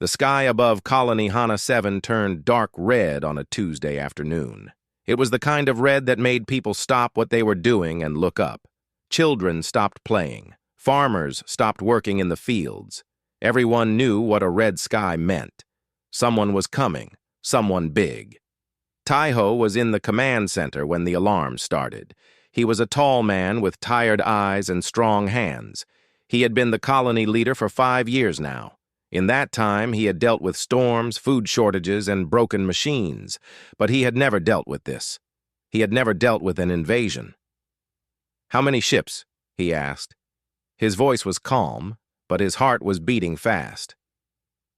The sky above Colony Hana 7 turned dark red on a Tuesday afternoon. It was the kind of red that made people stop what they were doing and look up. Children stopped playing. Farmers stopped working in the fields. Everyone knew what a red sky meant. Someone was coming, someone big. Taiho was in the command center when the alarm started. He was a tall man with tired eyes and strong hands. He had been the colony leader for 5 years now. In that time, he had dealt with storms, food shortages, and broken machines, but he had never dealt with this. He had never dealt with an invasion. "How many ships?" he asked. His voice was calm, but his heart was beating fast.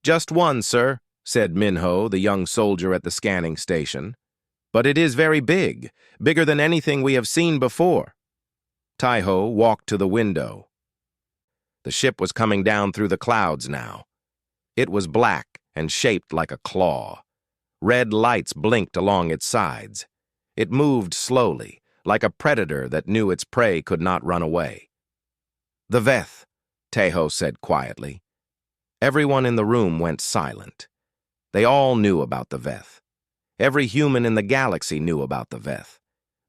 "Just one, sir," said Minho, the young soldier at the scanning station. "But it is very big, bigger than anything we have seen before." Taiho walked to the window. The ship was coming down through the clouds now. It was black and shaped like a claw. Red lights blinked along its sides. It moved slowly, like a predator that knew its prey could not run away. "The Veth," Taiho said quietly. Everyone in the room went silent. They all knew about the Veth. Every human in the galaxy knew about the Veth.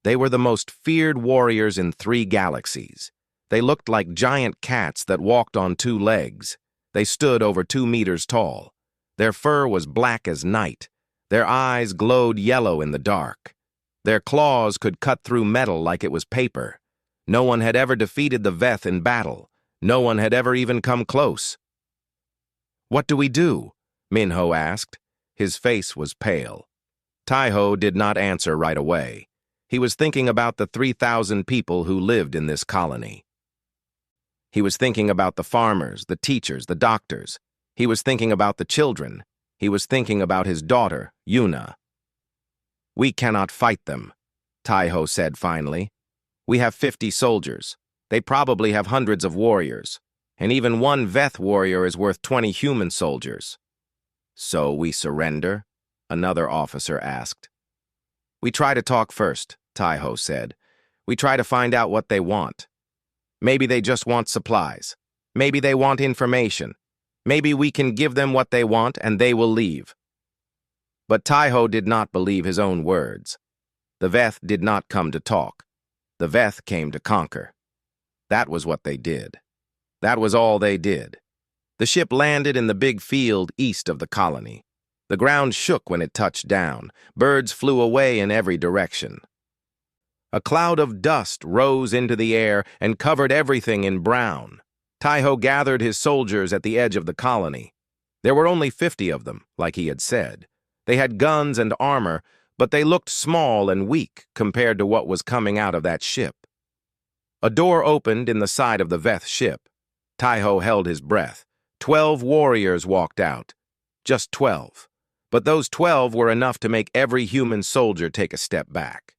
They were the most feared warriors in 3 galaxies. They looked like giant cats that walked on 2 legs. They stood over 2 meters tall. Their fur was black as night. Their eyes glowed yellow in the dark. Their claws could cut through metal like it was paper. No one had ever defeated the Veth in battle. No one had ever even come close. "What do we do?" Minho asked. His face was pale. Taiho did not answer right away. He was thinking about the 3,000 people who lived in this colony. He was thinking about the farmers, the teachers, the doctors. He was thinking about the children. He was thinking about his daughter, Yuna. "We cannot fight them," Taiho said finally. "We have 50 soldiers. They probably have hundreds of warriors. And even one Veth warrior is worth 20 human soldiers." "So we surrender?" another officer asked. "We try to talk first," Taiho said. "We try to find out what they want. Maybe they just want supplies. Maybe they want information. Maybe we can give them what they want and they will leave." But Taiho did not believe his own words. The Veth did not come to talk. The Veth came to conquer. That was what they did. That was all they did. The ship landed in the big field east of the colony. The ground shook when it touched down. Birds flew away in every direction. A cloud of dust rose into the air and covered everything in brown. Taiho gathered his soldiers at the edge of the colony. There were only 50 of them, like he had said. They had guns and armor, but they looked small and weak compared to what was coming out of that ship. A door opened in the side of the Veth ship. Taiho held his breath. 12 warriors walked out. Just 12. But those 12 were enough to make every human soldier take a step back.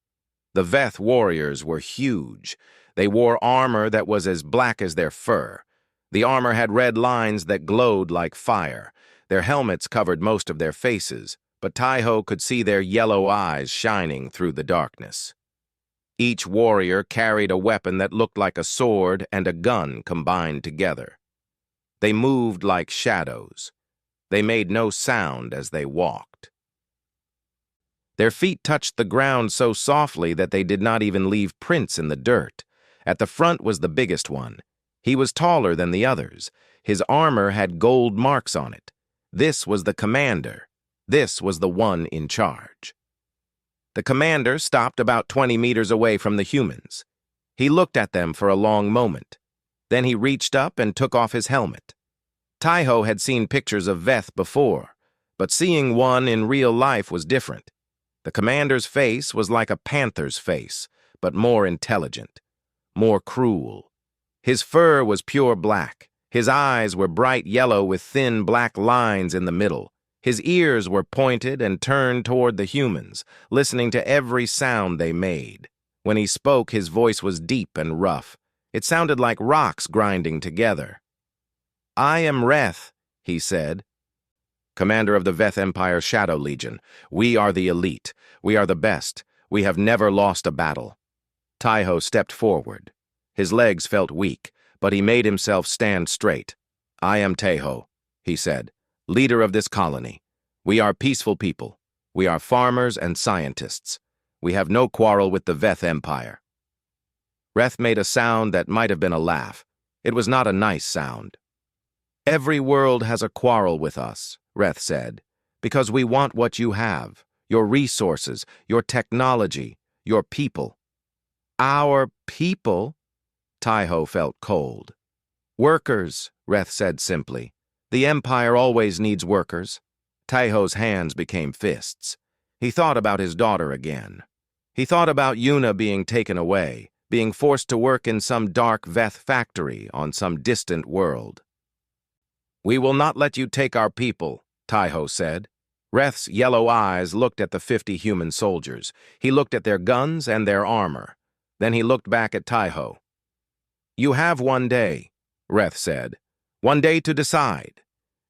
The Veth warriors were huge. They wore armor that was as black as their fur. The armor had red lines that glowed like fire. Their helmets covered most of their faces, but Taiho could see their yellow eyes shining through the darkness. Each warrior carried a weapon that looked like a sword and a gun combined together. They moved like shadows. They made no sound as they walked. Their feet touched the ground so softly that they did not even leave prints in the dirt. At the front was the biggest one. He was taller than the others. His armor had gold marks on it. This was the commander. This was the one in charge. The commander stopped about 20 meters away from the humans. He looked at them for a long moment. Then he reached up and took off his helmet. Taiho had seen pictures of Veth before, but seeing one in real life was different. The commander's face was like a panther's face, but more intelligent, more cruel. His fur was pure black. His eyes were bright yellow with thin black lines in the middle. His ears were pointed and turned toward the humans, listening to every sound they made. When he spoke, his voice was deep and rough. It sounded like rocks grinding together. "I am Reth," he said. "Commander of the Veth Empire Shadow Legion. We are the elite. We are the best. We have never lost a battle." Taiho stepped forward. His legs felt weak, but he made himself stand straight. "I am Taiho," he said. leader of this colony. We are peaceful people. We are farmers and scientists. We have no quarrel with the Veth Empire." Reth made a sound that might have been a laugh. It was not a nice sound. "Every world has a quarrel with us," Reth said, "because we want what you have, your resources, your technology, your people." "Our people?" Taiho felt cold. "Workers," Reth said simply. "The Empire always needs workers." Taiho's hands became fists. He thought about his daughter again. He thought about Yuna being taken away, being forced to work in some dark Veth factory on some distant world. "We will not let you take our people," Taiho said. Reth's yellow eyes looked at the 50 human soldiers. He looked at their guns and their armor. Then he looked back at Taiho. "You have one day," Reth said. "One day to decide.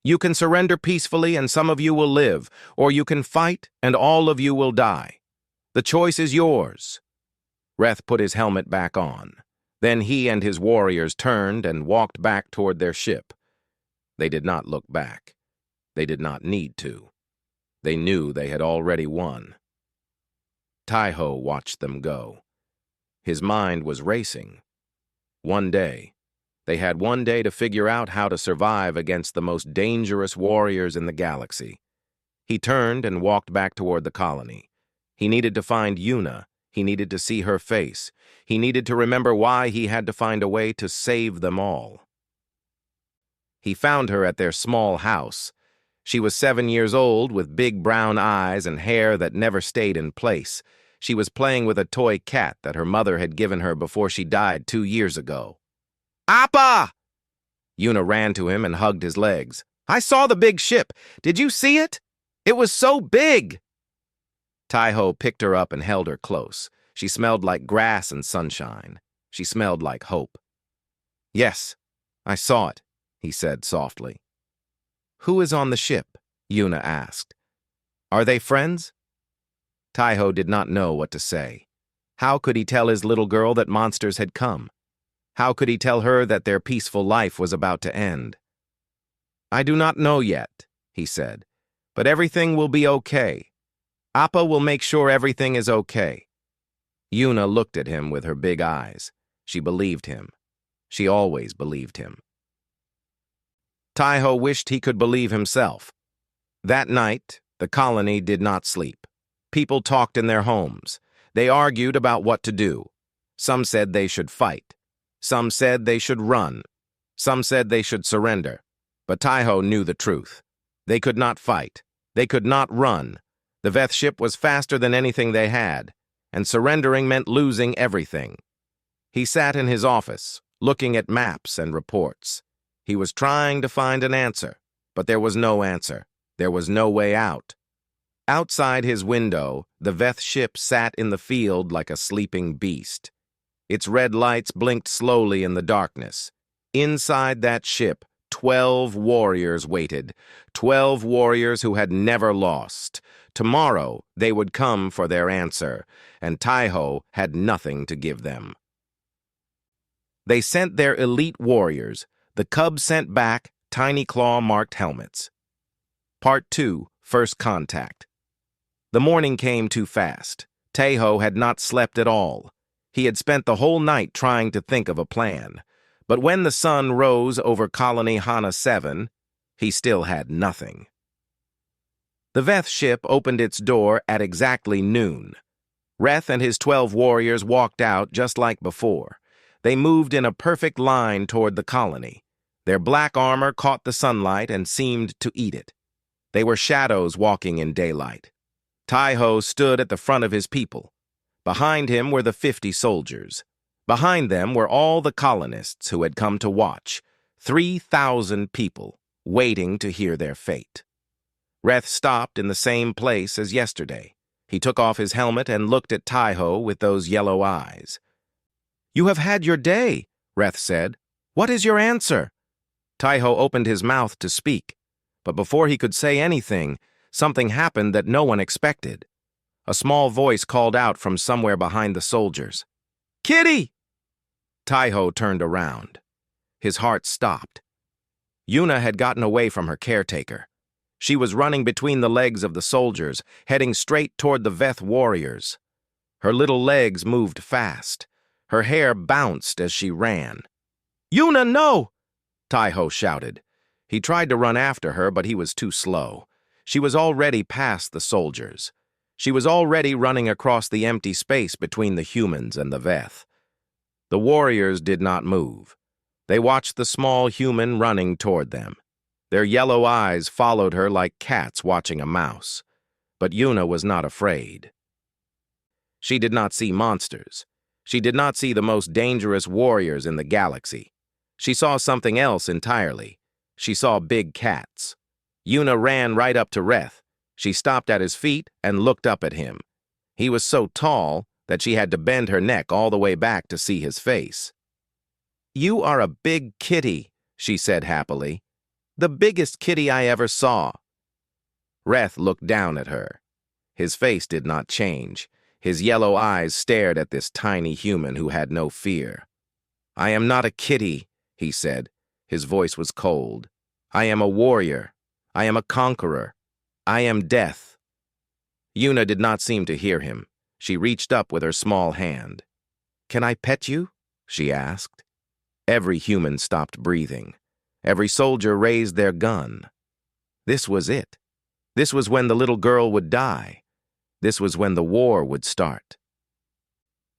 You can surrender peacefully and some of you will live, or you can fight and all of you will die. The choice is yours." Reth put his helmet back on. Then he and his warriors turned and walked back toward their ship. They did not look back. They did not need to. They knew they had already won. Taiho watched them go. His mind was racing. One day. They had one day to figure out how to survive against the most dangerous warriors in the galaxy. He turned and walked back toward the colony. He needed to find Yuna. He needed to see her face. He needed to remember why he had to find a way to save them all. He found her at their small house. She was 7 years old with big brown eyes and hair that never stayed in place. She was playing with a toy cat that her mother had given her before she died 2 years ago. "Appa!" Yuna ran to him and hugged his legs. "I saw the big ship. Did you see it? It was so big!" Taiho picked her up and held her close. She smelled like grass and sunshine. She smelled like hope. "Yes, I saw it," he said softly. "Who is on the ship?" Yuna asked. "Are they friends?" Taiho did not know what to say. How could he tell his little girl that monsters had come? How could he tell her that their peaceful life was about to end? "I do not know yet," he said, "but everything will be okay. Appa will make sure everything is okay." Yuna looked at him with her big eyes. She believed him. She always believed him. Taiho wished he could believe himself. That night, the colony did not sleep. People talked in their homes. They argued about what to do. Some said they should fight. Some said they should run. Some said they should surrender. But Taiho knew the truth. They could not fight. They could not run. The Veth ship was faster than anything they had, and surrendering meant losing everything. He sat in his office, looking at maps and reports. He was trying to find an answer, but there was no answer. There was no way out. Outside his window, the Veth ship sat in the field like a sleeping beast. Its red lights blinked slowly in the darkness. Inside that ship, 12 warriors waited. 12 warriors who had never lost. Tomorrow, they would come for their answer, and Taiho had nothing to give them. They sent their elite warriors. The Cubs sent back tiny claw-marked helmets. Part 2, First Contact. The morning came too fast. Taiho had not slept at all. He had spent the whole night trying to think of a plan. But when the sun rose over Colony Hana 7, he still had nothing. The Veth ship opened its door at exactly noon. Reth and his 12 warriors walked out just like before. They moved in a perfect line toward the colony. Their black armor caught the sunlight and seemed to eat it. They were shadows walking in daylight. Taiho stood at the front of his people. Behind him were the 50 soldiers. Behind them were all the colonists who had come to watch, 3,000 people, waiting to hear their fate. Reth stopped in the same place as yesterday. He took off his helmet and looked at Taiho with those yellow eyes. "You have had your day," Reth said. "What is your answer?" Taiho opened his mouth to speak, but before he could say anything, something happened that no one expected. A small voice called out from somewhere behind the soldiers. "Kitty!" Taiho turned around. His heart stopped. Yuna had gotten away from her caretaker. She was running between the legs of the soldiers, heading straight toward the Veth warriors. Her little legs moved fast. Her hair bounced as she ran. "Yuna, no!" Tai-Ho shouted. He tried to run after her, but he was too slow. She was already past the soldiers. She was already running across the empty space between the humans and the Veth. The warriors did not move. They watched the small human running toward them. Their yellow eyes followed her like cats watching a mouse. But Yuna was not afraid. She did not see monsters. She did not see the most dangerous warriors in the galaxy. She saw something else entirely. She saw big cats. Yuna ran right up to Reth. She stopped at his feet and looked up at him. He was so tall that she had to bend her neck all the way back to see his face. "You are a big kitty," she said happily. "The biggest kitty I ever saw." Reth looked down at her. His face did not change. His yellow eyes stared at this tiny human who had no fear. "I am not a kitty," he said. His voice was cold. "I am a warrior. I am a conqueror. I am death." Yuna did not seem to hear him. She reached up with her small hand. "Can I pet you?" she asked. Every human stopped breathing. Every soldier raised their gun. This was it. This was when the little girl would die. This was when the war would start.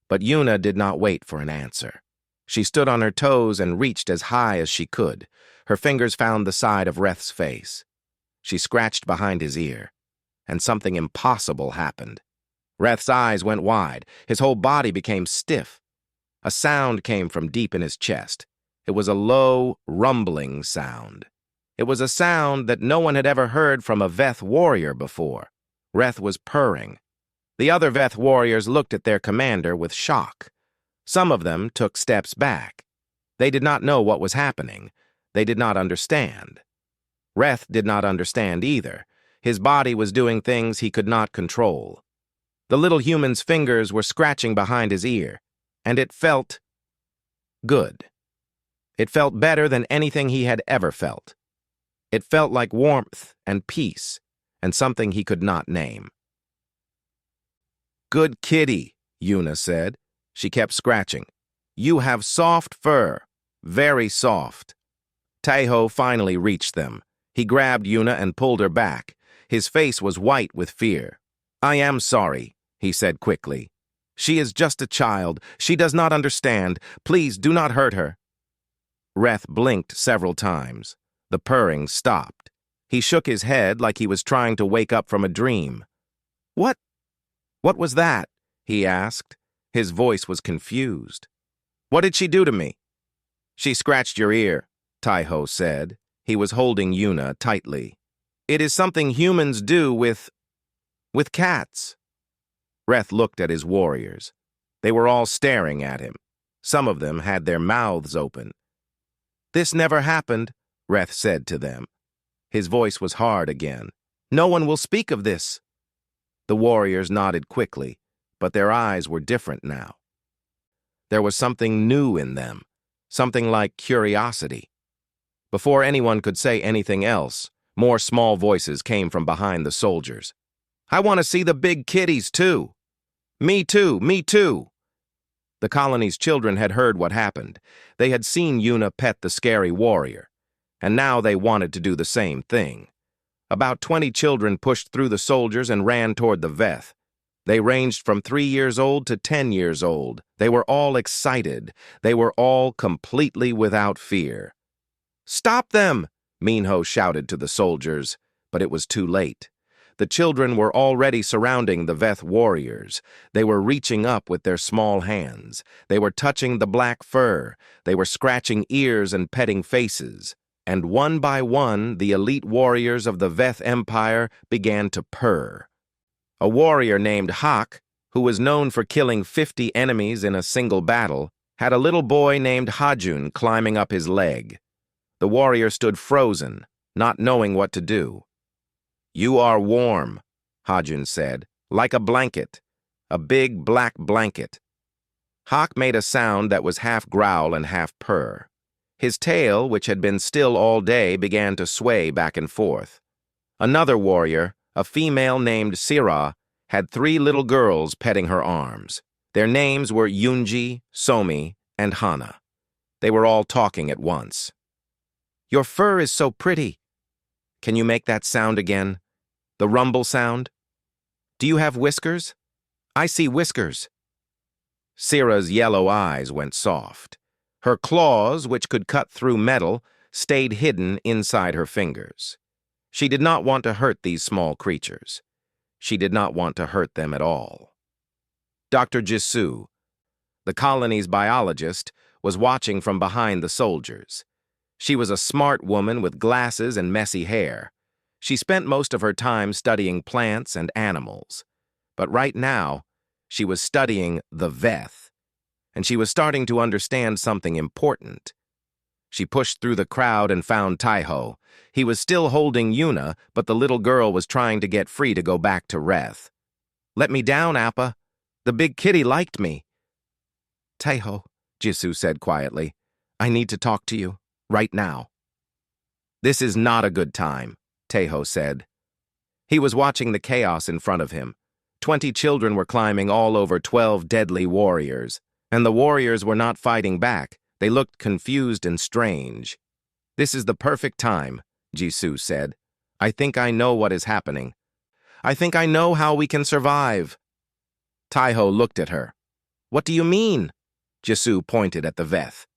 But Yuna did not wait for an answer. She stood on her toes and reached as high as she could. Her fingers found the side of Reth's face. She scratched behind his ear, and something impossible happened. Reth's eyes went wide. His whole body became stiff. A sound came from deep in his chest. It was a low, rumbling sound. It was a sound that no one had ever heard from a Veth warrior before. Reth was purring. The other Veth warriors looked at their commander with shock. Some of them took steps back. They did not know what was happening. They did not understand. Reth did not understand either. His body was doing things he could not control. The little human's fingers were scratching behind his ear, and it felt good. It felt better than anything he had ever felt. It felt like warmth and peace, and something he could not name. "Good kitty," Yuna said. She kept scratching. "You have soft fur, very soft." Tai-Ho finally reached them. He grabbed Yuna and pulled her back. His face was white with fear. "I am sorry," he said quickly. "She is just a child. She does not understand. Please do not hurt her." Reth blinked several times. The purring stopped. He shook his head like he was trying to wake up from a dream. What was that?" he asked. His voice was confused. "What did she do to me?" "She scratched your ear," Tai-Ho said. He was holding Yuna tightly. "It is something humans do with cats." Reth looked at his warriors. They were all staring at him. Some of them had their mouths open. "This never happened," Reth said to them. His voice was hard again. "No one will speak of this." The warriors nodded quickly, but their eyes were different now. There was something new in them, something like curiosity. Before anyone could say anything else, more small voices came from behind the soldiers. "I want to see the big kitties, too." "Me too, me too." The colony's children had heard what happened. They had seen Yuna pet the scary warrior, and now they wanted to do the same thing. About 20 children pushed through the soldiers and ran toward the Veth. They ranged from 3 years old to 10 years old. They were all excited. They were all completely without fear. "Stop them!" Minho shouted to the soldiers, but it was too late. The children were already surrounding the Veth warriors. They were reaching up with their small hands. They were touching the black fur. They were scratching ears and petting faces. And one by one, the elite warriors of the Veth Empire began to purr. A warrior named Hak, who was known for killing 50 enemies in a single battle, had a little boy named Hajun climbing up his leg. The warrior stood frozen, not knowing what to do. "You are warm," Hajun said, "like a blanket, a big black blanket." Hak made a sound that was half growl and half purr. His tail, which had been still all day, began to sway back and forth. Another warrior, a female named Sira, had 3 little girls petting her arms. Their names were Yunji, Somi, and Hana. They were all talking at once. "Your fur is so pretty. Can you make that sound again? The rumble sound? Do you have whiskers? I see whiskers." Sira's yellow eyes went soft. Her claws, which could cut through metal, stayed hidden inside her fingers. She did not want to hurt these small creatures. She did not want to hurt them at all. Dr. Jisoo, the colony's biologist, was watching from behind the soldiers. She was a smart woman with glasses and messy hair. She spent most of her time studying plants and animals. But right now, she was studying the Veth, and she was starting to understand something important. She pushed through the crowd and found Taiho. He was still holding Yuna, but the little girl was trying to get free to go back to Reth. "Let me down, Appa. The big kitty liked me." "Taiho," Jisoo said quietly, "I need to talk to you, right now." "This is not a good time," Taiho said. He was watching the chaos in front of him. 20 children were climbing all over 12 deadly warriors, and the warriors were not fighting back. They looked confused and strange. "This is the perfect time," Jisoo said. "I think I know what is happening. I think I know how we can survive." Taiho looked at her. "What do you mean?" Jisoo pointed at the Veth.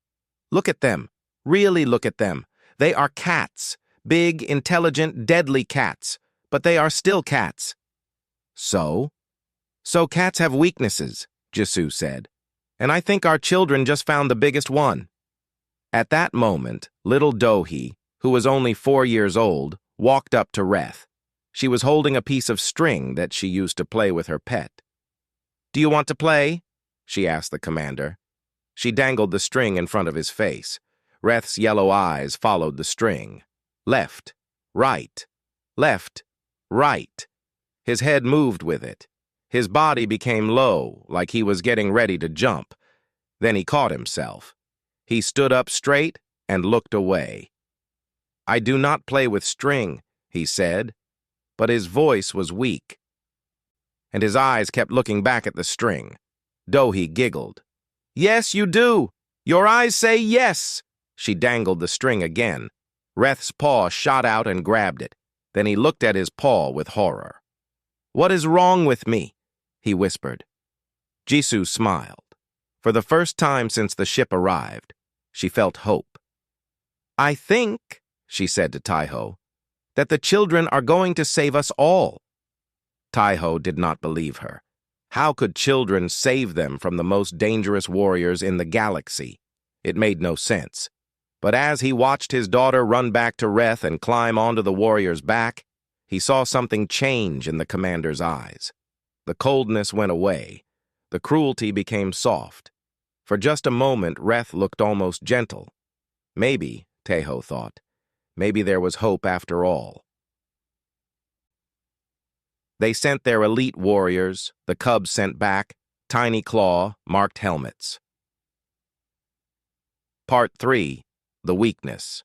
"Look at them. Really look at them. They are cats. Big, intelligent, deadly cats. But they are still cats." "So?" "So cats have weaknesses," Jisoo said. "And I think our children just found the biggest one." At that moment, little Dohi, who was only 4 years old, walked up to Reth. She was holding a piece of string that she used to play with her pet. "Do you want to play?" she asked the commander. She dangled the string in front of his face. Reth's yellow eyes followed the string. Left, right, left, right. His head moved with it. His body became low, like he was getting ready to jump. Then he caught himself. He stood up straight and looked away. "I do not play with string," he said, but his voice was weak. And his eyes kept looking back at the string. Dohi giggled. "Yes, you do. Your eyes say yes." She dangled the string again. Reth's paw shot out and grabbed it. Then he looked at his paw with horror. "What is wrong with me?" he whispered. Jisoo smiled. For the first time since the ship arrived, she felt hope. "I think," she said to Taiho, "that the children are going to save us all." Taiho did not believe her. How could children save them from the most dangerous warriors in the galaxy? It made no sense. But as he watched his daughter run back to Reth and climb onto the warrior's back, he saw something change in the commander's eyes. The coldness went away. The cruelty became soft. For just a moment, Reth looked almost gentle. Maybe, Taiho thought, maybe there was hope after all. They sent their elite warriors, the cubs sent back, tiny claw, marked helmets. Part 3. The Weakness.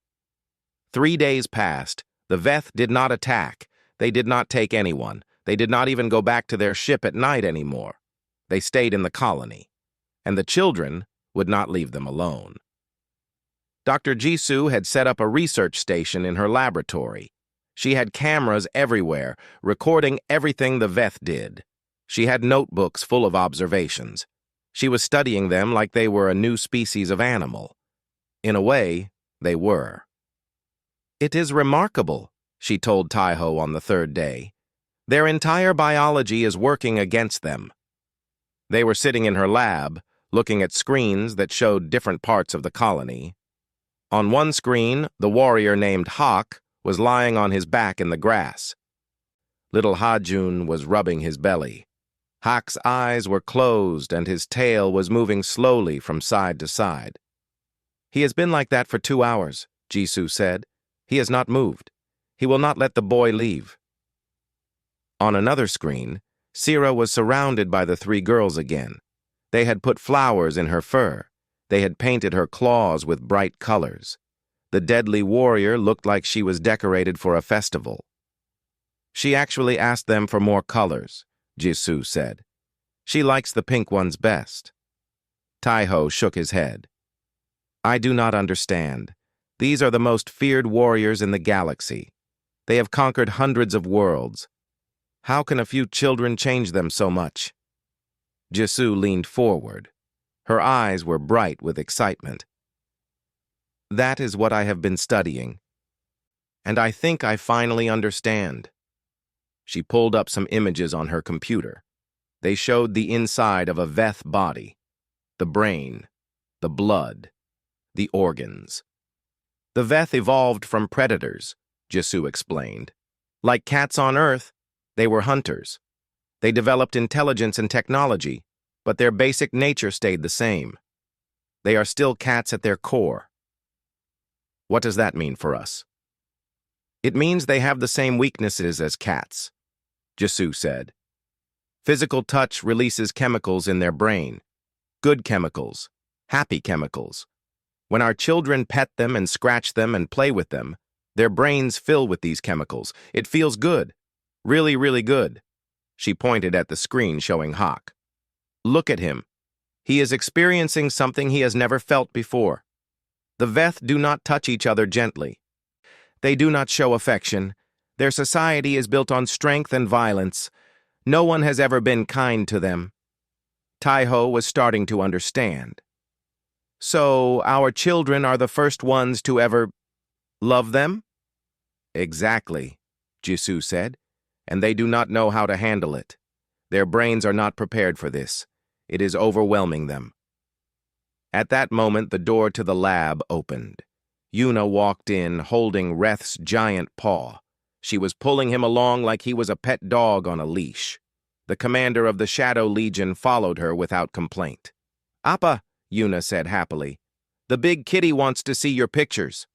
3 days passed. The Veth did not attack. They did not take anyone. They did not even go back to their ship at night anymore. They stayed in the colony. And the children would not leave them alone. Dr. Jisoo had set up a research station in her laboratory. She had cameras everywhere, recording everything the Veth did. She had notebooks full of observations. She was studying them like they were a new species of animal. In a way, they were. "It is remarkable," she told Taiho on the 3rd day. "Their entire biology is working against them." They were sitting in her lab, looking at screens that showed different parts of the colony. On one screen, the warrior named Hawk was lying on his back in the grass. Little Hajun was rubbing his belly. Hawk's eyes were closed and his tail was moving slowly from side to side. "He has been like that for 2 hours," Jisoo said. "He has not moved. He will not let the boy leave." On another screen, Sira was surrounded by the 3 girls again. They had put flowers in her fur. They had painted her claws with bright colors. The deadly warrior looked like she was decorated for a festival. She actually asked them for more colors, Jisoo said. She likes the pink ones best. Taiho shook his head. I do not understand. These are the most feared warriors in the galaxy. They have conquered hundreds of worlds. How can a few children change them so much? Jisoo leaned forward. Her eyes were bright with excitement. That is what I have been studying. And I think I finally understand. She pulled up some images on her computer. They showed the inside of a Veth body, the brain, the blood, the organs. The Veth evolved from predators, Jisoo explained. Like cats on Earth, they were hunters. They developed intelligence and technology, but their basic nature stayed the same. They are still cats at their core. What does that mean for us? It means they have the same weaknesses as cats, Jisoo said. Physical touch releases chemicals in their brain. Good chemicals, happy chemicals. When our children pet them and scratch them and play with them, their brains fill with these chemicals. It feels good. Really, really good. She pointed at the screen showing Hawk. Look at him. He is experiencing something he has never felt before. The Veth do not touch each other gently. They do not show affection. Their society is built on strength and violence. No one has ever been kind to them. Taiho was starting to understand. So, our children are the first ones to ever love them? Exactly, Jisoo said, and they do not know how to handle it. Their brains are not prepared for this. It is overwhelming them. At that moment, the door to the lab opened. Yuna walked in, holding Reth's giant paw. She was pulling him along like he was a pet dog on a leash. The commander of the Shadow Legion followed her without complaint. Appa, Yuna said happily. The big kitty wants to see your pictures.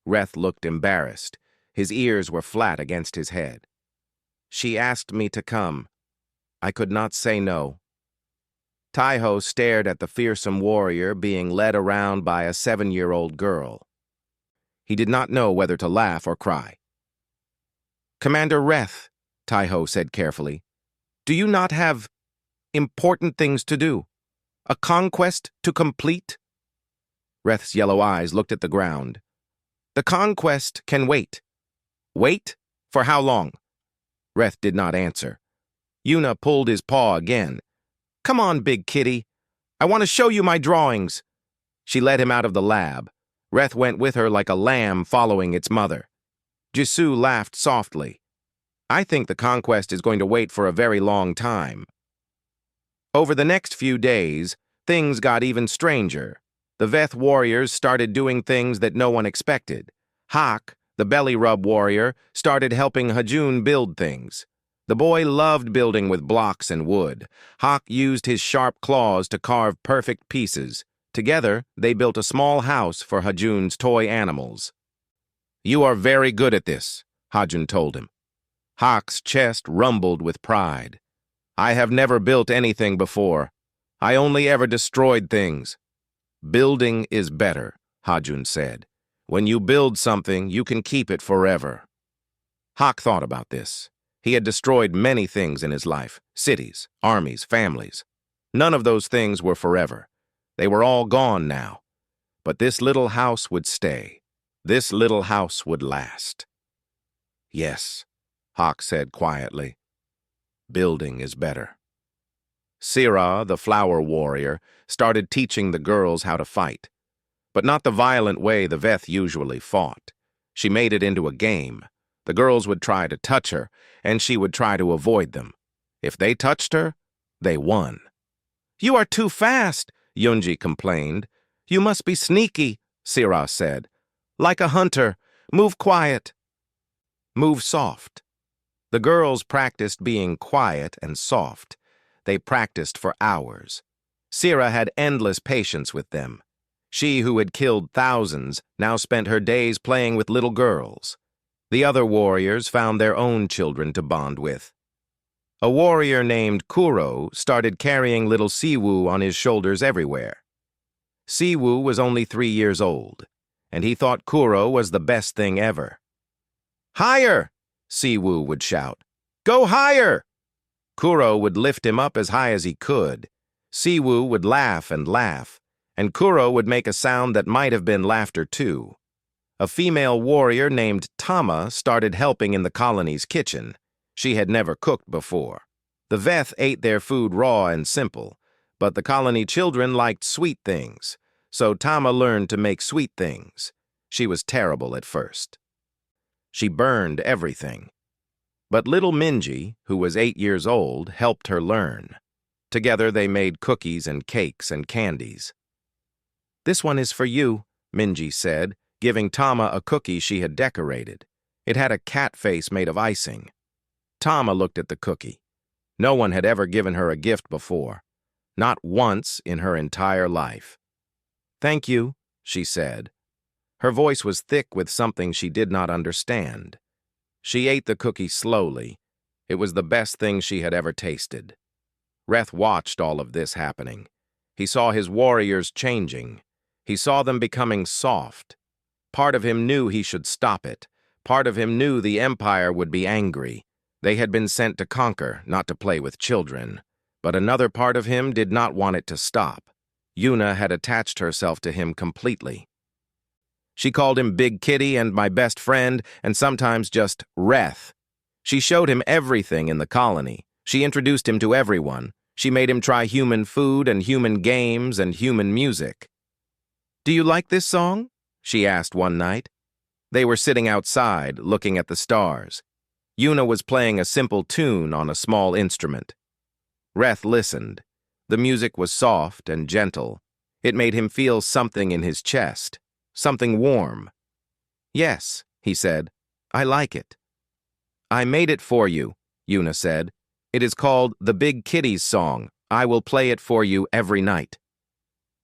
Reth looked embarrassed. His ears were flat against his head. She asked me to come. I could not say no. Taiho stared at the fearsome warrior being led around by a 7-year-old girl. He did not know whether to laugh or cry. Commander Reth, Taiho said carefully, do you not have important things to do? A conquest to complete? Reth's yellow eyes looked at the ground. The conquest can wait. Wait? For how long? Reth did not answer. Yuna pulled his paw again. Come on, big kitty. I want to show you my drawings. She led him out of the lab. Reth went with her like a lamb following its mother. Jisoo laughed softly. I think the conquest is going to wait for a very long time. Over the next few days, things got even stranger. The Veth warriors started doing things that no one expected. Hak, the belly rub warrior, started helping Hajun build things. The boy loved building with blocks and wood. Hak used his sharp claws to carve perfect pieces. Together, they built a small house for Hajun's toy animals. You are very good at this, Hajun told him. Hak's chest rumbled with pride. I have never built anything before. I only ever destroyed things. Building is better, Hajun said. When you build something, you can keep it forever. Hak thought about this. He had destroyed many things in his life, cities, armies, families. None of those things were forever. They were all gone now. But this little house would stay. This little house would last. Yes, Hak said quietly. Building is better. Sira, the flower warrior, started teaching the girls how to fight. But not the violent way the Veth usually fought. She made it into a game. The girls would try to touch her, and she would try to avoid them. If they touched her, they won. You are too fast, Yunji complained. You must be sneaky, Sira said. Like a hunter, move quiet. Move soft. The girls practiced being quiet and soft. They practiced for hours. Sira had endless patience with them. She who had killed thousands now spent her days playing with little girls. The other warriors found their own children to bond with. A warrior named Kuro started carrying little Siwoo on his shoulders everywhere. Siwoo was only 3 years old, and he thought Kuro was the best thing ever. Higher! Siwoo would shout. "Go higher!" Kuro would lift him up as high as he could. Siwoo would laugh, and Kuro would make a sound that might have been laughter too. A female warrior named Tama started helping in the colony's kitchen. She had never cooked before. The Veth ate their food raw and simple, but the colony children liked sweet things, so Tama learned to make sweet things. She was terrible at first. She burned everything. But little Minji, who was 8 years old, helped her learn. Together they made cookies and cakes and candies. "This one is for you," Minji said, giving Tama a cookie she had decorated. It had a cat face made of icing. Tama looked at the cookie. No one had ever given her a gift before. Not once in her entire life. "Thank you," she said. Her voice was thick with something she did not understand. She ate the cookie slowly. It was the best thing she had ever tasted. Reth watched all of this happening. He saw his warriors changing. He saw them becoming soft. Part of him knew he should stop it. Part of him knew the Empire would be angry. They had been sent to conquer, not to play with children. But another part of him did not want it to stop. Yuna had attached herself to him completely. She called him Big Kitty and my best friend, and sometimes just Reth. She showed him everything in the colony. She introduced him to everyone. She made him try human food and human games and human music. "Do you like this song?" she asked one night. They were sitting outside, looking at the stars. Yuna was playing a simple tune on a small instrument. Reth listened. The music was soft and gentle. It made him feel something in his chest. Something warm. "Yes," he said, "I like it." "I made it for you," Yuna said. "It is called the Big Kitty's Song. I will play it for you every night."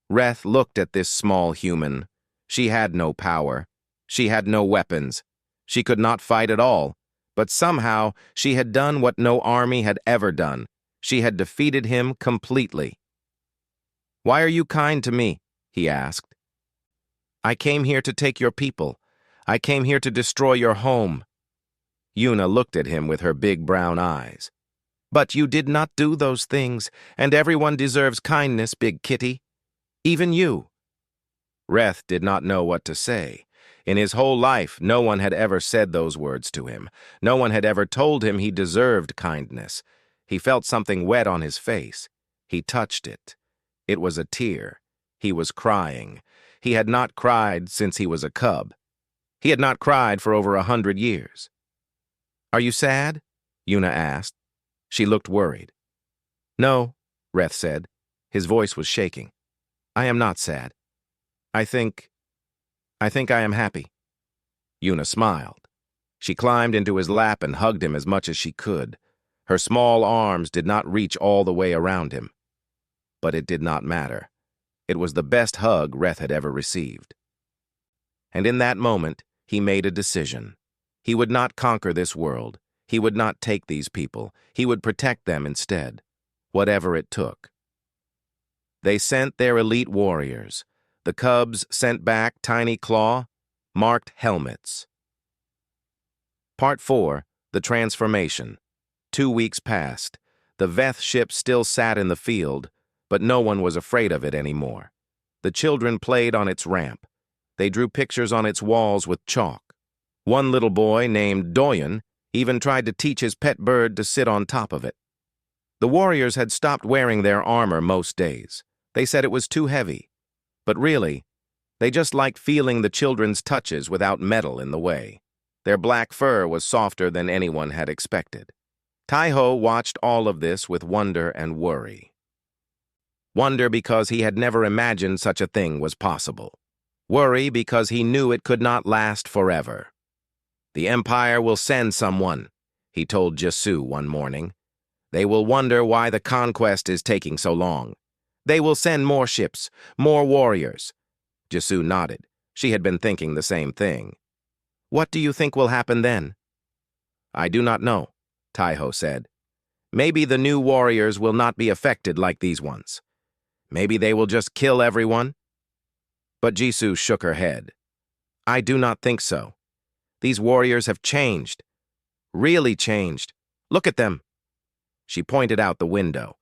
Reth looked at this small human. She had no power. She had no weapons. She could not fight at all. But somehow she had done what no army had ever done. She had defeated him completely. "Why are you kind to me?" he asked. "I came here to take your people. I came here to destroy your home." Yuna looked at him with her big brown eyes. "But you did not do those things, and everyone deserves kindness, Big Kitty. Even you." Reth did not know what to say. In his whole life, no one had ever said those words to him. No one had ever told him he deserved kindness. He felt something wet on his face. He touched it. It was a tear. He was crying. He had not cried since he was a cub. He had not cried for over 100 years. "Are you sad?" Yuna asked. She looked worried. "No," Reth said. His voice was shaking. "I am not sad. I think I am happy." Yuna smiled. She climbed into his lap and hugged him as much as she could. Her small arms did not reach all the way around him. But it did not matter. It was the best hug Reth had ever received. And in that moment, he made a decision. He would not conquer this world. He would not take these people. He would protect them instead, whatever it took. They sent their elite warriors. The cubs sent back tiny claw, marked helmets. Part 4, The Transformation. 2 weeks passed. The Veth ship still sat in the field, but no one was afraid of it anymore. The children played on its ramp. They drew pictures on its walls with chalk. One little boy named Doyen even tried to teach his pet bird to sit on top of it. The warriors had stopped wearing their armor most days. They said it was too heavy. But really, they just liked feeling the children's touches without metal in the way. Their black fur was softer than anyone had expected. Taiho watched all of this with wonder and worry. Wonder because he had never imagined such a thing was possible. Worry because he knew it could not last forever. "The Empire will send someone," he told Jisu one morning. "They will wonder why the conquest is taking so long. They will send more ships, more warriors." Jisu nodded. She had been thinking the same thing. "What do you think will happen then?" "I do not know," Taiho said. "Maybe the new warriors will not be affected like these ones. Maybe they will just kill everyone." But Jisu shook her head. "I do not think so. These warriors have changed. Really changed. Look at them. She pointed out the window.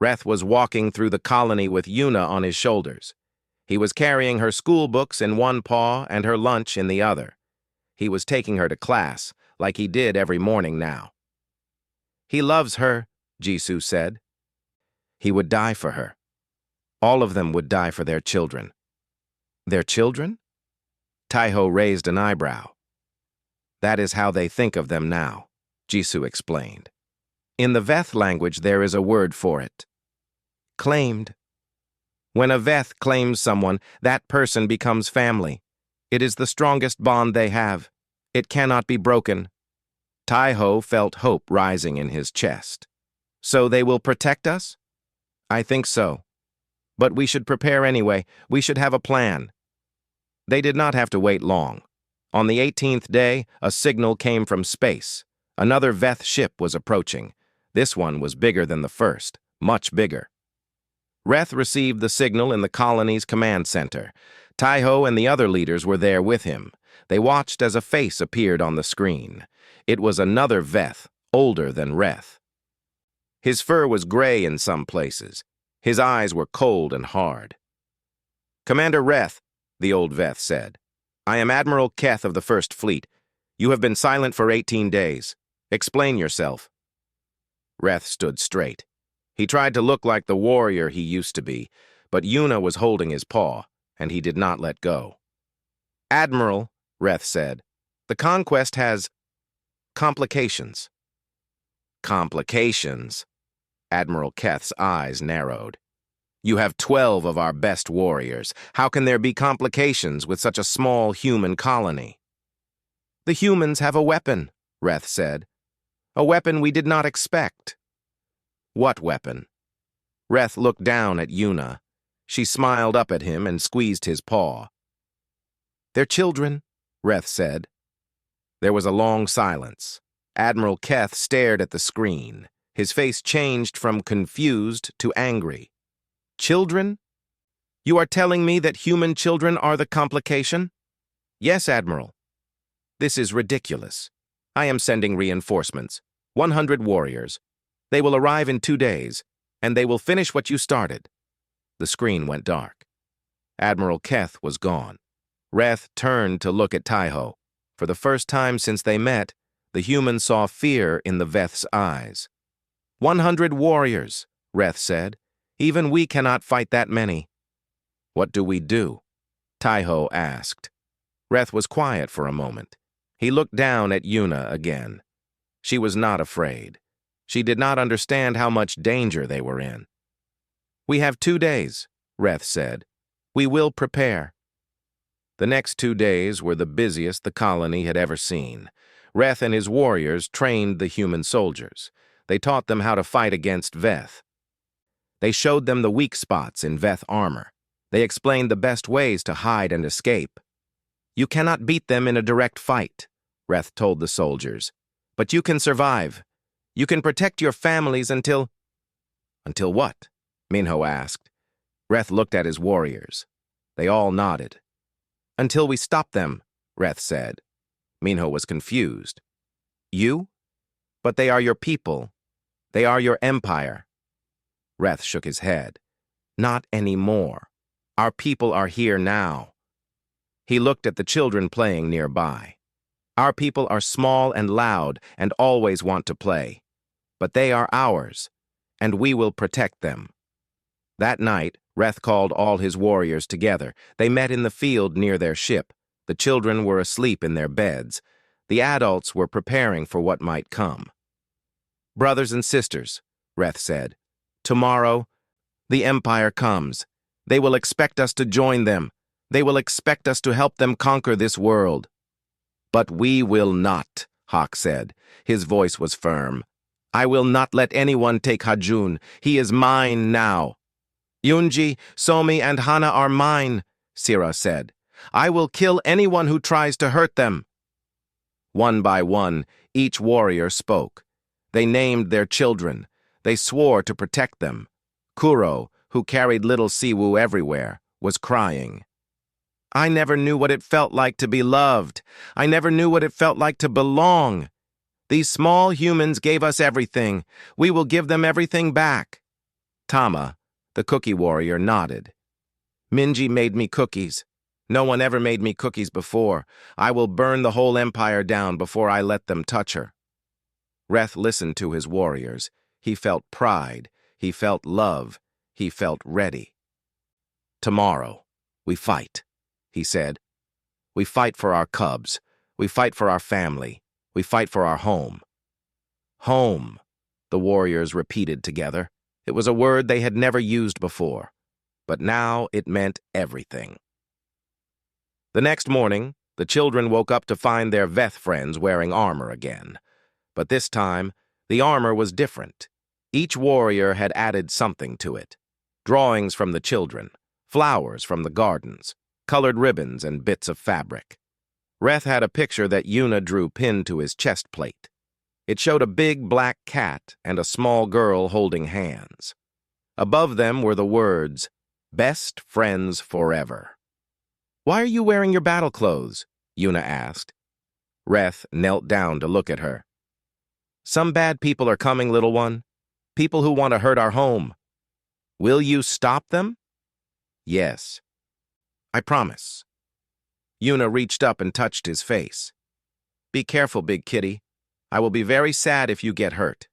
Reth was walking through the colony with Yuna on his shoulders. He was carrying her school books in one paw and her lunch in the other. He was taking her to class, like he did every morning now. He loves her, Jisoo said. He would die for her. All of them would die for their children. Their children? Taiho raised an eyebrow. That is how they think of them now, Jisoo explained. In the Veth language, there is a word for it. Claimed. When a Veth claims someone, that person becomes family. It is the strongest bond they have. It cannot be broken. Taiho felt hope rising in his chest. So they will protect us? I think so. But we should prepare anyway. We should have a plan. They did not have to wait long. On the 18th day, a signal came from space. Another Veth ship was approaching. This one was bigger than the first, much bigger. Reth received the signal in the colony's command center. Taiho and the other leaders were there with him. They watched as a face appeared on the screen. It was another Veth, older than Reth. His fur was gray in some places. His eyes were cold and hard. Commander Reth, the old Veth said, I am Admiral Keth of the First Fleet. You have been silent for 18 days. Explain yourself. Reth stood straight. He tried to look like the warrior he used to be, but Yuna was holding his paw, and he did not let go. Admiral, Reth said, the conquest has complications. Complications? Admiral Keth's eyes narrowed. You have 12 of our best warriors. How can there be complications with such a small human colony? The humans have a weapon, Reth said. A weapon we did not expect. What weapon? Reth looked down at Yuna. She smiled up at him and squeezed his paw. They're children, Reth said. There was a long silence. Admiral Keth stared at the screen. His face changed from confused to angry. Children? You are telling me that human children are the complication? Yes, Admiral. This is ridiculous. I am sending reinforcements. 100 warriors. They will arrive in 2 days, and they will finish what you started. The screen went dark. Admiral Keth was gone. Reth turned to look at Taiho. For the first time since they met, the human saw fear in the Veth's eyes. 100 warriors, Reth said. Even we cannot fight that many. What do we do? Taiho asked. Reth was quiet for a moment. He looked down at Yuna again. She was not afraid. She did not understand how much danger they were in. We have 2 days, Reth said. We will prepare. The next 2 days were the busiest the colony had ever seen. Reth and his warriors trained the human soldiers. They taught them how to fight against Veth. They showed them the weak spots in Veth armor. They explained the best ways to hide and escape. You cannot beat them in a direct fight, Reth told the soldiers. But you can survive. You can protect your families until... Until what? Minho asked. Reth looked at his warriors. They all nodded. Until we stop them, Reth said. Minho was confused. You? But they are your people. They are your empire. Reth shook his head. Not anymore. Our people are here now. He looked at the children playing nearby. Our people are small and loud and always want to play. But they are ours, and we will protect them. That night, Reth called all his warriors together. They met in the field near their ship. The children were asleep in their beds. The adults were preparing for what might come. Brothers and sisters, Reth said, tomorrow, the Empire comes. They will expect us to join them. They will expect us to help them conquer this world. But we will not, Hawk said. His voice was firm. I will not let anyone take Hajun. He is mine now. Yunji, Somi, and Hana are mine, Sira said. I will kill anyone who tries to hurt them. One by one, each warrior spoke. They named their children. They swore to protect them. Kuro, who carried little Siwu everywhere, was crying. I never knew what it felt like to be loved. I never knew what it felt like to belong. These small humans gave us everything. We will give them everything back. Tama, the cookie warrior, nodded. Minji made me cookies. No one ever made me cookies before. I will burn the whole empire down before I let them touch her. Reth listened to his warriors. He felt pride. He felt love. He felt ready. Tomorrow, we fight, he said. We fight for our cubs. We fight for our family. We fight for our home. Home, the warriors repeated together. It was a word they had never used before, but now it meant everything. The next morning, the children woke up to find their Veth friends wearing armor again. But this time, the armor was different. Each warrior had added something to it. Drawings from the children, flowers from the gardens, colored ribbons and bits of fabric. Reth had a picture that Yuna drew pinned to his chest plate. It showed a big black cat and a small girl holding hands. Above them were the words, "Best friends forever." "Why are you wearing your battle clothes?" Yuna asked. Reth knelt down to look at her. "Some bad people are coming, little one. People who want to hurt our home. Will you stop them?" "Yes. I promise." Yuna reached up and touched his face. "Be careful, big kitty. I will be very sad if you get hurt."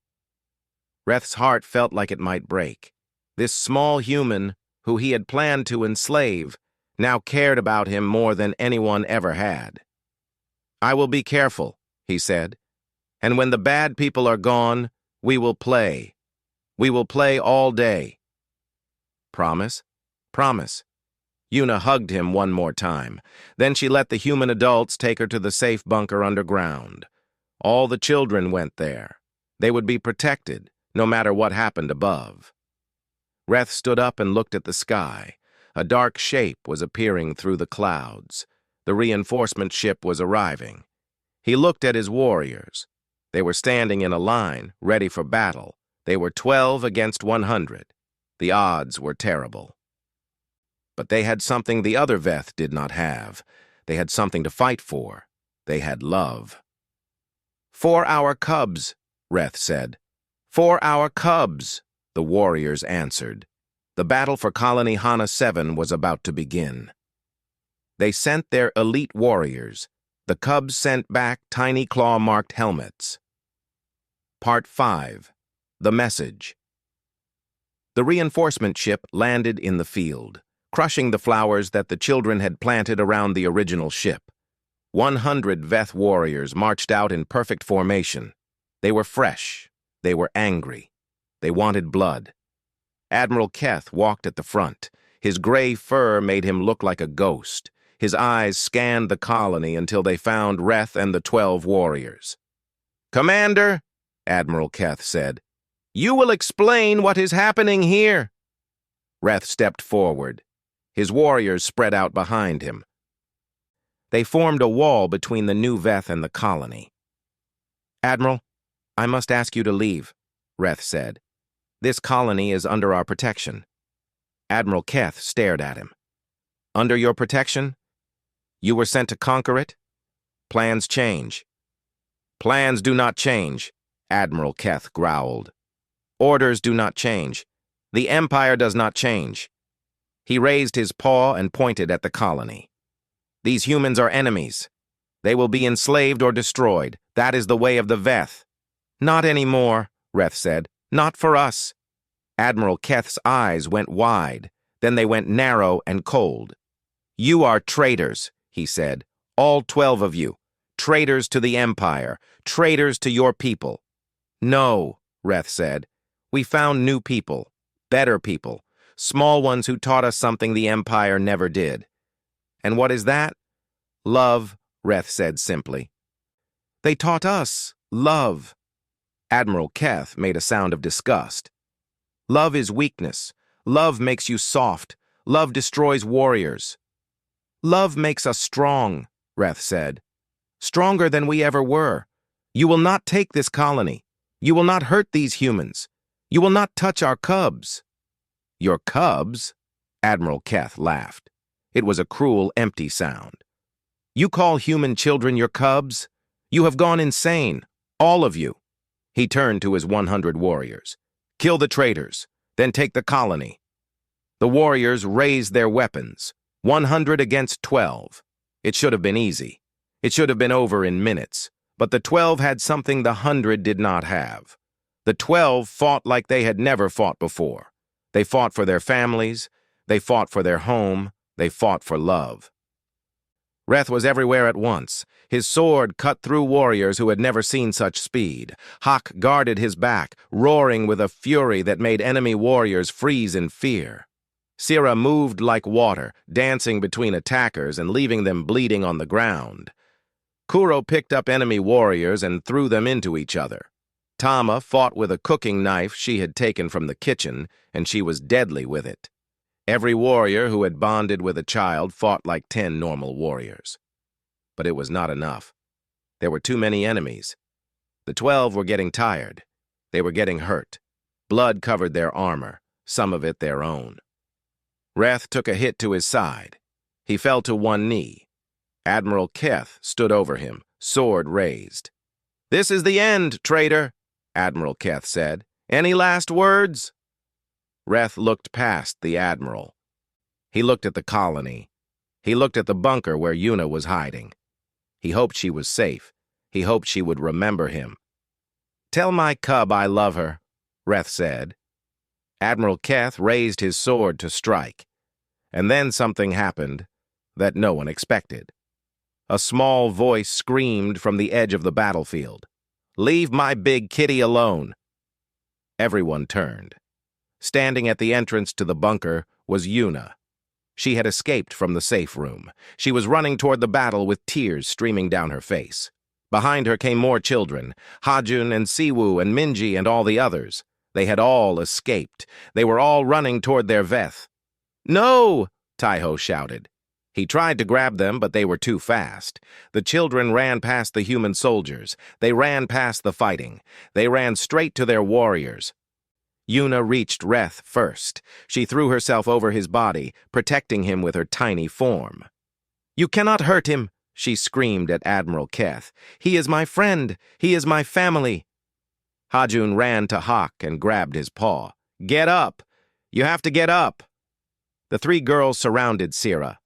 Reth's heart felt like it might break. This small human, who he had planned to enslave, now cared about him more than anyone ever had. "I will be careful," he said. "And when the bad people are gone, we will play. We will play all day." "Promise? Promise." Yuna hugged him one more time. Then she let the human adults take her to the safe bunker underground. All the children went there. They would be protected, no matter what happened above. Reth stood up and looked at the sky. A dark shape was appearing through the clouds. The reinforcement ship was arriving. He looked at his warriors. They were standing in a line, ready for battle. They were 12 against 100. The odds were terrible. But they had something the other Veth did not have. They had something to fight for. They had love. "For our cubs," Reth said. "For our cubs," the warriors answered. The battle for Colony Hana 7 was about to begin. They sent their elite warriors. The cubs sent back tiny claw-marked helmets. Part 5. The Message. The reinforcement ship landed in the field, crushing the flowers that the children had planted around the original ship. 100 Veth warriors marched out in perfect formation. They were fresh. They were angry. They wanted blood. Admiral Keth walked at the front. His gray fur made him look like a ghost. His eyes scanned the colony until they found Reth and the 12 warriors. "Commander," Admiral Keth said, "you will explain what is happening here." Reth stepped forward. His warriors spread out behind him. They formed a wall between the new Veth and the colony. "Admiral, I must ask you to leave," Reth said. "This colony is under our protection." Admiral Keth stared at him. "Under your protection? You were sent to conquer it? Plans change." "Plans do not change," Admiral Keth growled. "Orders do not change. The Empire does not change." He raised his paw and pointed at the colony. "These humans are enemies. They will be enslaved or destroyed. That is the way of the Veth." "Not anymore," Reth said. "Not for us." Admiral Keth's eyes went wide. Then they went narrow and cold. "You are traitors," he said. "All 12 of you. Traitors to the Empire. Traitors to your people." "No," Reth said. "We found new people. Better people. Small ones who taught us something the Empire never did." "And what is that?" "Love," Reth said simply. "They taught us love." Admiral Keth made a sound of disgust. "Love is weakness. Love makes you soft. Love destroys warriors." "Love makes us strong," Reth said. "Stronger than we ever were. You will not take this colony. You will not hurt these humans. You will not touch our cubs." "Your cubs?" Admiral Keth laughed. It was a cruel, empty sound. "You call human children your cubs? You have gone insane. All of you." He turned to his 100 warriors. "Kill the traitors, then take the colony." The warriors raised their weapons, 100 against 12. It should have been easy. It should have been over in minutes. But the 12 had something the 100 did not have. The 12 fought like they had never fought before. They fought for their families. They fought for their home. They fought for love. Reth was everywhere at once. His sword cut through warriors who had never seen such speed. Hawk guarded his back, roaring with a fury that made enemy warriors freeze in fear. Sira moved like water, dancing between attackers and leaving them bleeding on the ground. Kuro picked up enemy warriors and threw them into each other. Tama fought with a cooking knife she had taken from the kitchen, and she was deadly with it. Every warrior who had bonded with a child fought like 10 normal warriors. But it was not enough. There were too many enemies. The 12 were getting tired. They were getting hurt. Blood covered their armor, some of it their own. Reth took a hit to his side. He fell to one knee. Admiral Keth stood over him, sword raised. "This is the end, traitor," Admiral Keth said. "Any last words?" Reth looked past the Admiral. He looked at the colony. He looked at the bunker where Yuna was hiding. He hoped she was safe. He hoped she would remember him. "Tell my cub I love her," Reth said. Admiral Keth raised his sword to strike. And then something happened that no one expected. A small voice screamed from the edge of the battlefield. "Leave my big kitty alone." Everyone turned. Standing at the entrance to the bunker was Yuna. She had escaped from the safe room. She was running toward the battle with tears streaming down her face. Behind her came more children, Hajun and Siwu and Minji and all the others. They had all escaped. They were all running toward their Veth. "No!" Taiho shouted. He tried to grab them, but they were too fast. The children ran past the human soldiers. They ran past the fighting. They ran straight to their warriors. Yuna reached Reth first. She threw herself over his body, protecting him with her tiny form. "You cannot hurt him," she screamed at Admiral Keth. "He is my friend. He is my family." Hajun ran to Hawk and grabbed his paw. "Get up! You have to get up!" The 3 girls surrounded Sira.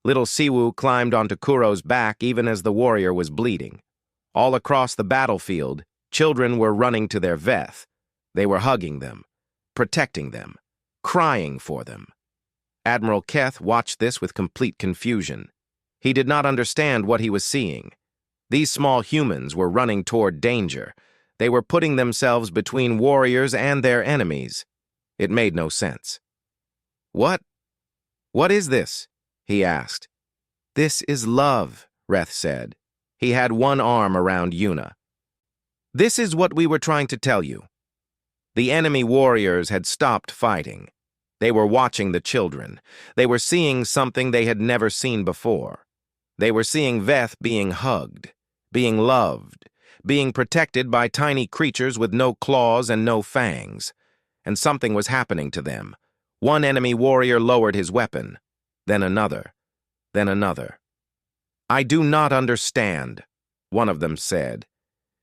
Little Siwu climbed onto Kuro's back even as the warrior was bleeding. All across the battlefield, children were running to their Veth. They were hugging them, protecting them, crying for them. Admiral Keth watched this with complete confusion. He did not understand what he was seeing. These small humans were running toward danger. They were putting themselves between warriors and their enemies. It made no sense. What is this?" he asked. "This is love," Reth said. He had one arm around Yuna. "This is what we were trying to tell you." The enemy warriors had stopped fighting. They were watching the children. They were seeing something they had never seen before. They were seeing Veth being hugged, being loved, being protected by tiny creatures with no claws and no fangs. And something was happening to them. One enemy warrior lowered his weapon, then another, then another. "I do not understand," one of them said.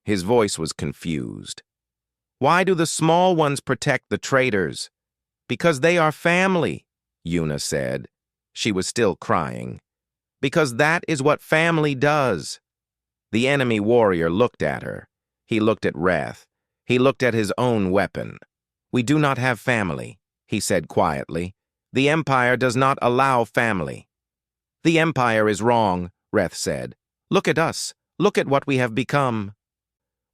His voice was confused. "Why do the small ones protect the traitors?" "Because they are family," Yuna said. She was still crying. "Because that is what family does." The enemy warrior looked at her. He looked at Reth. He looked at his own weapon. "We do not have family," he said quietly. "The Empire does not allow family." "The Empire is wrong," Reth said. "Look at us. Look at what we have become.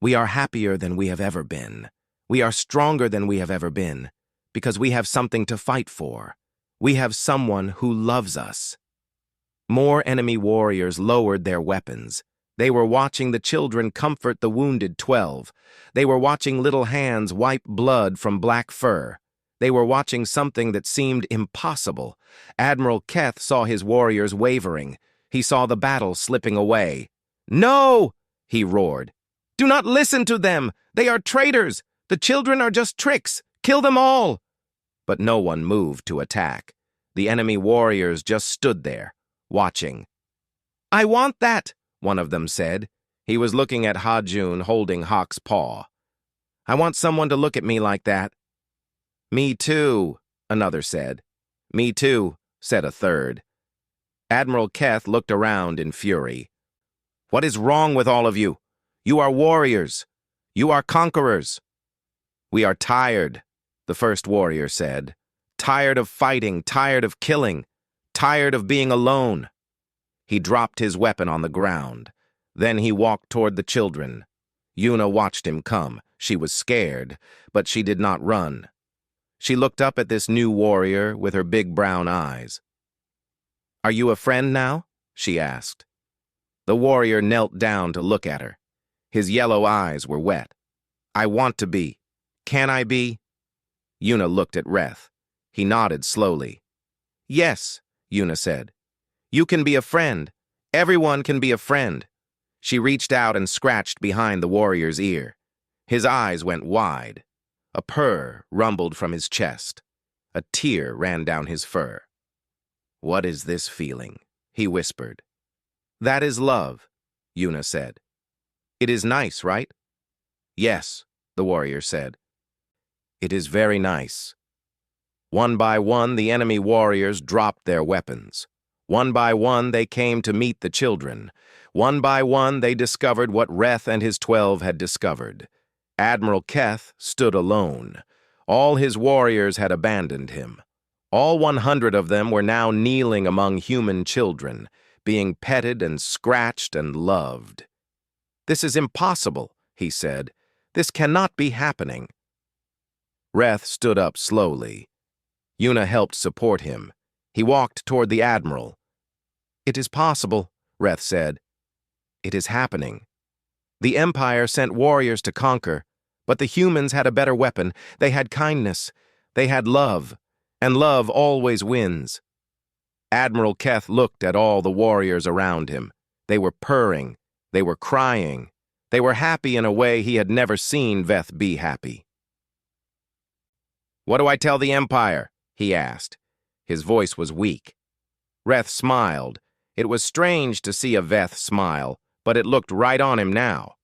We are happier than we have ever been. We are stronger than we have ever been, because we have something to fight for. We have someone who loves us." More enemy warriors lowered their weapons. They were watching the children comfort the wounded 12. They were watching little hands wipe blood from black fur. They were watching something that seemed impossible. Admiral Keth saw his warriors wavering. He saw the battle slipping away. "No!" he roared. "Do not listen to them! They are traitors! The children are just tricks! Kill them all!" But no one moved to attack. The enemy warriors just stood there, watching. "I want that," one of them said. He was looking at Ha-Jun holding Hawk's paw. "I want someone to look at me like that." "Me too," another said. "Me too," said a third. Admiral Keth looked around in fury. "What is wrong with all of you? You are warriors. You are conquerors." "We are tired," the first warrior said. "Tired of fighting, tired of killing, tired of being alone." He dropped his weapon on the ground. Then he walked toward the children. Yuna watched him come. She was scared, but she did not run. She looked up at this new warrior with her big brown eyes. "Are you a friend now?" she asked. The warrior knelt down to look at her. His yellow eyes were wet. "I want to be. Can I be?" Yuna looked at Reth. He nodded slowly. "Yes," Yuna said. "You can be a friend. Everyone can be a friend." She reached out and scratched behind the warrior's ear. His eyes went wide. A purr rumbled from his chest. A tear ran down his fur. "What is this feeling?" he whispered. "That is love," Yuna said. "It is nice, right?" "Yes," the warrior said. "It is very nice." One by one, the enemy warriors dropped their weapons. One by one, they came to meet the children. One by one, they discovered what Reth and his 12 had discovered. Admiral Keth stood alone. All his warriors had abandoned him. All 100 of them were now kneeling among human children, being petted and scratched and loved. "This is impossible," he said. "This cannot be happening." Reth stood up slowly. Yuna helped support him. He walked toward the Admiral. "It is possible," Reth said. "It is happening. The Empire sent warriors to conquer, but the humans had a better weapon. They had kindness. They had love, and love always wins." Admiral Keth looked at all the warriors around him. They were purring. They were crying. They were happy in a way he had never seen Veth be happy. "What do I tell the Empire?" he asked. His voice was weak. Reth smiled. It was strange to see a Veth smile, but it looked right on him now.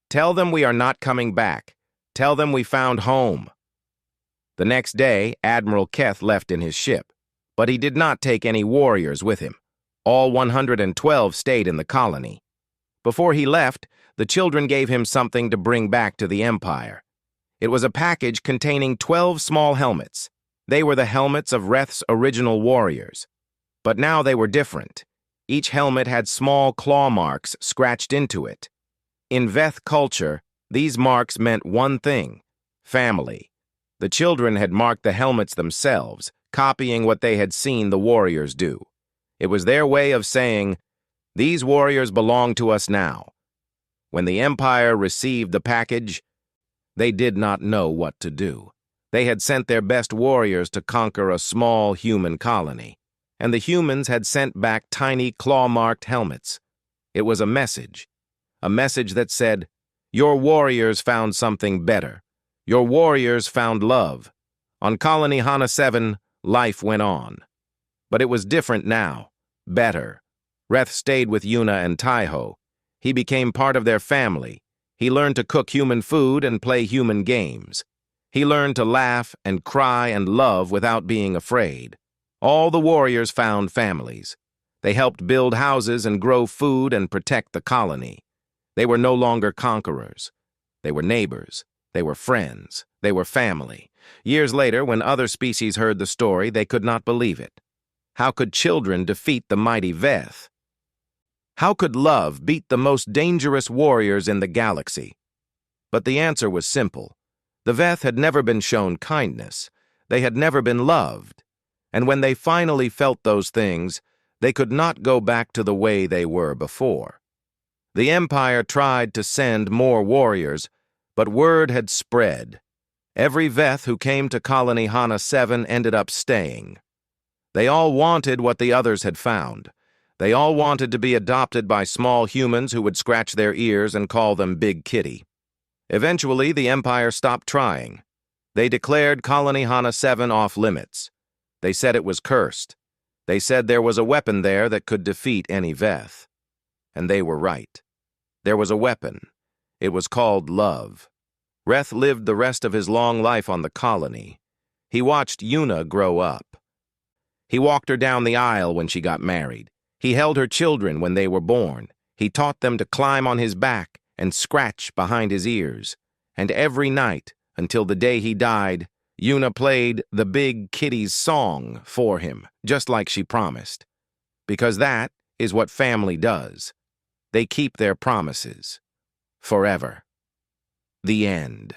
"Tell them we are not coming back. Tell them we found home." The next day, Admiral Keth left in his ship, but he did not take any warriors with him. All 112 stayed in the colony. Before he left, the children gave him something to bring back to the Empire. It was a package containing 12 small helmets. They were the helmets of Reth's original warriors. But now they were different. Each helmet had small claw marks scratched into it. In Veth culture, these marks meant one thing: family. The children had marked the helmets themselves, copying what they had seen the warriors do. It was their way of saying, "These warriors belong to us now." When the Empire received the package, they did not know what to do. They had sent their best warriors to conquer a small human colony, and the humans had sent back tiny claw-marked helmets. It was a message that said, "Your warriors found something better. Your warriors found love. On Colony Hana 7, life went on." But it was different now, better. Reth stayed with Yuna and Taiho. He became part of their family. He learned to cook human food and play human games. He learned to laugh and cry and love without being afraid. All the warriors found families. They helped build houses and grow food and protect the colony. They were no longer conquerors. They were neighbors. They were friends. They were family. Years later, when other species heard the story, they could not believe it. How could children defeat the mighty Veth? How could love beat the most dangerous warriors in the galaxy? But the answer was simple. The Veth had never been shown kindness. They had never been loved. And when they finally felt those things, they could not go back to the way they were before. The Empire tried to send more warriors, but word had spread. Every Veth who came to Colony Hana 7 ended up staying. They all wanted what the others had found. They all wanted to be adopted by small humans who would scratch their ears and call them Big Kitty. Eventually, the Empire stopped trying. They declared Colony Hana 7 off limits. They said it was cursed. They said there was a weapon there that could defeat any Veth. And they were right. There was a weapon. It was called love. Reth lived the rest of his long life on the colony. He watched Una grow up. He walked her down the aisle when she got married. He held her children when they were born. He taught them to climb on his back and scratch behind his ears. And every night, until the day he died, Una played the Big Kitty's song for him, just like she promised. Because that is what family does. They keep their promises. Forever. The end.